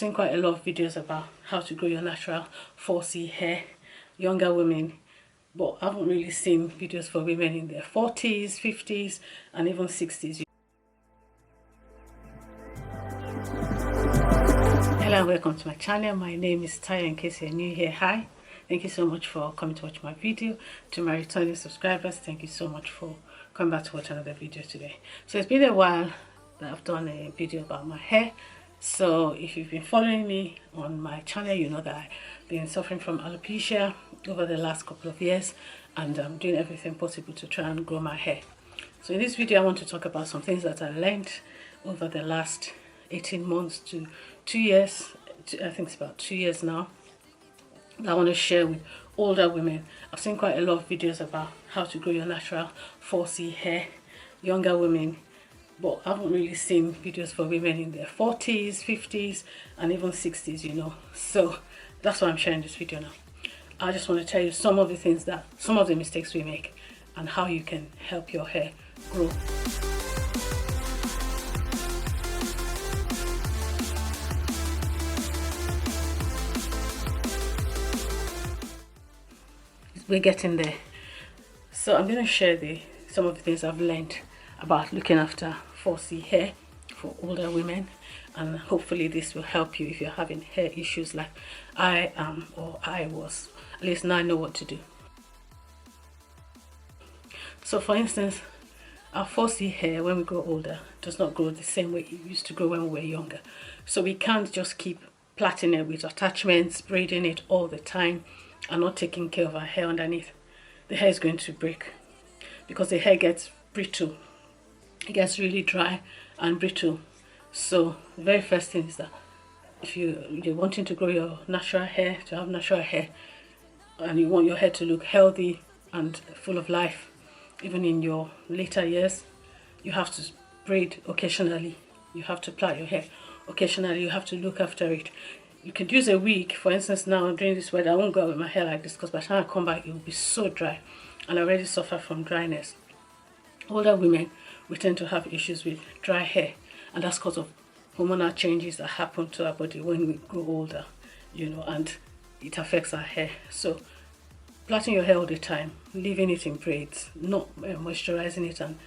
seen quite a lot of videos about how to grow your natural 4C hair, younger women, but I haven't really seen videos for women in their 40s, 50s, and even 60s. Hello and welcome to my channel. My name is Taya. In case you're new here, hi. Thank you so much for coming to watch my video. To my returning subscribers, thank you so much for coming back to watch another video today. So it's been a while that I've done a video about my hair. So if you've been following me on my channel, you know that I've been suffering from alopecia over the last couple of years, and I'm doing everything possible to try and grow my hair. So in this video, I want to talk about some things that I learned over the last 18 months to 2 years. I think it's about 2 years now, that I want to share with older women. I've seen quite a lot of videos about how to grow your natural 4C hair, younger women, but I haven't really seen videos for women in their 40s, 50s, and even 60s, you know. So that's why I'm sharing this video now. I just want to tell you some of the mistakes we make and how you can help your hair grow. We're getting there. So I'm going to share some of the things I've learned about looking after 4C hair for older women, and hopefully this will help you if you're having hair issues like I am or I was. At least now I know what to do. So for instance, our 4C hair when we grow older does not grow the same way it used to grow when we were younger. So we can't just keep plaiting it with attachments, braiding it all the time, and not taking care of our hair underneath. The hair is going to break because the hair gets brittle. It gets really dry and brittle. So the very first thing is that if you're wanting to grow your natural hair, to have natural hair, and you want your hair to look healthy and full of life even in your later years, you have to braid occasionally. You have to plait your hair occasionally. You have to look after it. You could use a wig. For instance, now during this weather, I won't go out with my hair like this because by the time I come back, it will be so dry, and I already suffer from dryness. Older women, we tend to have issues with dry hair, and that's because of hormonal changes that happen to our body when we grow older, you know, and it affects our hair. So plaiting your hair all the time, leaving it in braids, not moisturizing it and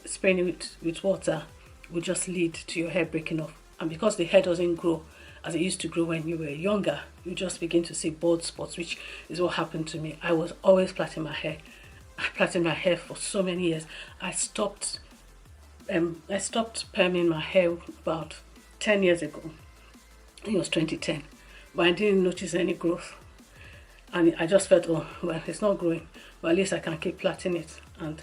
spraying it with water will just lead to your hair breaking off. And because the hair doesn't grow as it used to grow when you were younger, you just begin to see bald spots, which is what happened to me. I was always plaiting my hair. I plaited my hair for so many years. I stopped perming my hair about 10 years ago. I think it was 2010, but I didn't notice any growth, and I just felt, oh well, it's not growing, but at least I can keep plaiting it. And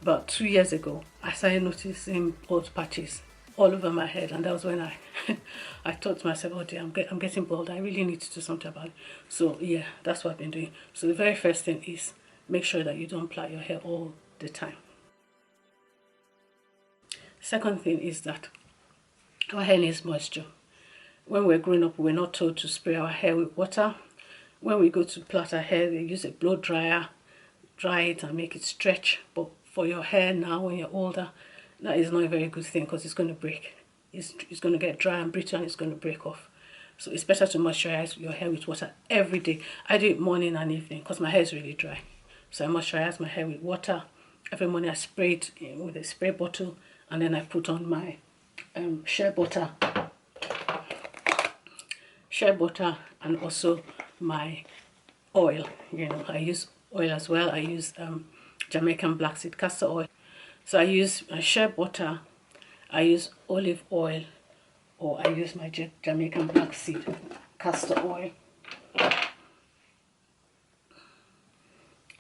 about 2 years ago, I started noticing bald patches all over my head, and that was when I thought to myself, oh dear, I'm getting bald. I really need to do something about it. So yeah, that's what I've been doing. So the very first thing is make sure that you don't plait your hair all the time. Second thing is that our hair needs moisture. When we're growing up, we're not told to spray our hair with water. When we go to plait our hair, they use a blow dryer, dry it and make it stretch. But for your hair now, when you're older, that is not a very good thing because it's going to break. It's going to get dry and brittle, and it's going to break off. So it's better to moisturize your hair with water every day. I do it morning and evening because my hair is really dry. So I moisturize my hair with water. Every morning I spray it with a spray bottle, and then I put on my shea butter, and also my oil. You know, I use oil as well. I use Jamaican black seed castor oil. So I use shea butter, I use olive oil, or I use my Jamaican black seed castor oil.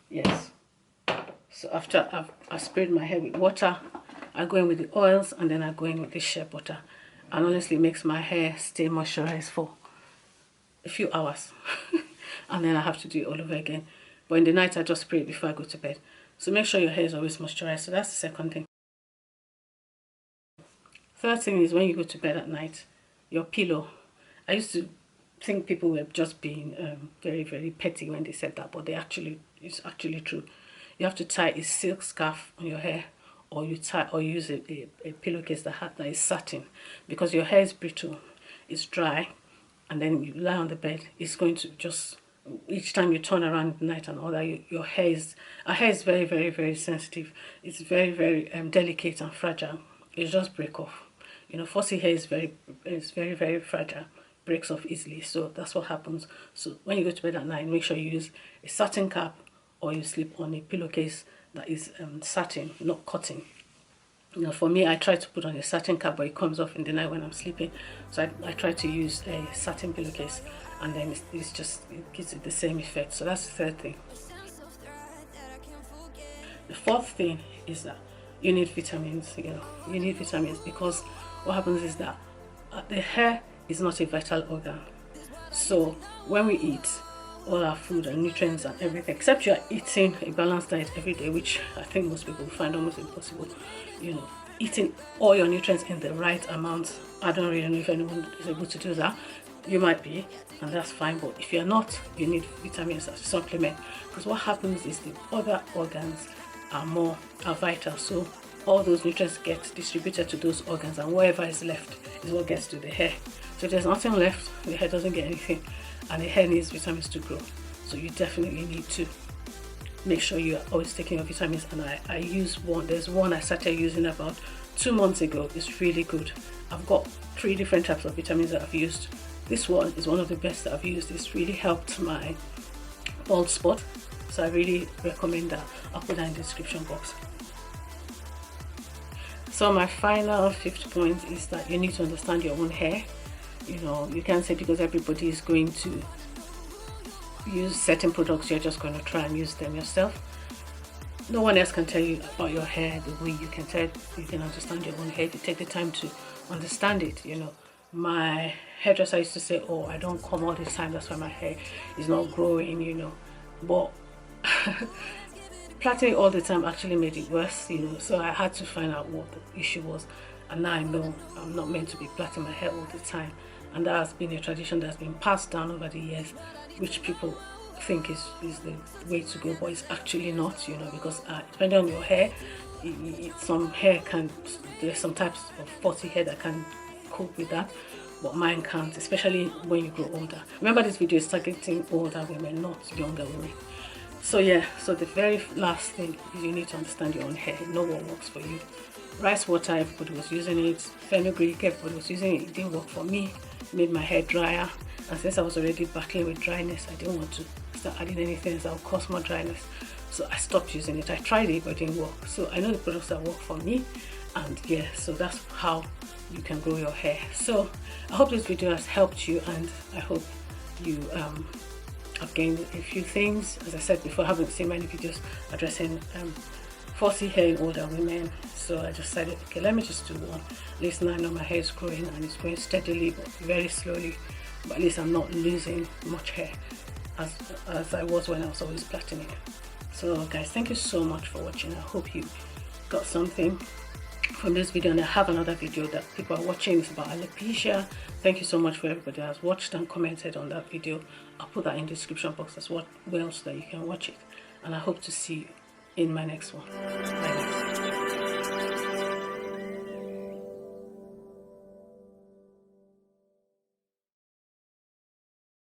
Yes. So after I've sprayed my hair with water, I go in with the oils, and then I go in with the shea butter. And honestly, it makes my hair stay moisturized for a few hours. And then I have to do it all over again. But in the night, I just spray it before I go to bed. So make sure your hair is always moisturized. So that's the second thing. Third thing is when you go to bed at night, your pillow. I used to think people were just being very, very petty when they said that, but it's actually true. You have to tie a silk scarf on your hair, or you use a pillowcase that is satin, because your hair is brittle. it's dry, and then you lie on the bed, it's going to just, each time you turn around at night and all that, your hair is, our hair is very, very, very sensitive. It's very, very delicate and fragile. It just break off. You know, fussy hair is very, very fragile, breaks off easily. So that's what happens. So when you go to bed at night, make sure you use a satin cap, or you sleep on a pillowcase that is satin, not cotton. You know, for me, I try to put on a satin cap, but it comes off in the night when I'm sleeping. So I try to use a satin pillowcase, and then it gives it the same effect. So that's the third thing. The fourth thing is that you need vitamins. You know, you need vitamins, because what happens is that the hair is not a vital organ. So when we eat, all our food and nutrients and everything, except you are eating a balanced diet every day, which I think most people find almost impossible, you know, eating all your nutrients in the right amount. I don't really know if anyone is able to do that. You might be, and that's fine, but if you're not, you need vitamins as a supplement, because what happens is the other organs are vital. So all those nutrients get distributed to those organs, and whatever is left is what gets to the hair. So if there's nothing left, the hair doesn't get anything, and the hair needs vitamins to grow. So you definitely need to make sure you are always taking your vitamins. And I use one. There's one I started using about 2 months ago. It's really good. I've got 3 different types of vitamins that I've used. This one is one of the best that I've used. It's really helped my bald spot. So I really recommend that. I'll put that in the description box. So my final 5th point is that you need to understand your own hair. You know, you can't say because everybody is going to use certain products, you're just going to try and use them yourself. No one else can tell you about your hair the way you can understand your own hair if you take the time to understand it. You know, my hairdresser used to say, oh, I don't comb all the time, that's why my hair is not growing, you know. But plaiting all the time actually made it worse, you know. So I had to find out what the issue was, and now I know I'm not meant to be plaiting my hair all the time. And that has been a tradition that's been passed down over the years, which people think is the way to go, but it's actually not, you know, because depending on your hair, some hair there's some types of fussy hair that can cope with that, but mine can't, especially when you grow older. Remember, this video is targeting older women, not younger women. So yeah, so the very last thing is you need to understand your own hair, know what works for you. Rice water, everybody was using it. Fenugreek, everybody was using it. It didn't work for me. It made my hair drier. And since I was already battling with dryness, I didn't want to start adding anything that would cause more dryness. So I stopped using it. I tried it, but it didn't work. So I know the products that work for me. And yeah, so that's how you can grow your hair. So I hope this video has helped you, and I hope you have gained a few things. As I said before, I haven't seen many videos addressing fussy hair in older women, so I just decided, okay, let me just do one. At least now I know my hair is growing, and it's growing steadily but very slowly, but at least I'm not losing much hair as I was when I was always plaiting it. So guys, thank you so much for watching. I hope you got something from this video, and I have another video that people are watching. It's about alopecia. Thank you so much for everybody that has watched and commented on that video. I'll put that in the description box as well so that you can watch it, and I hope to see you in my next one. Bye guys.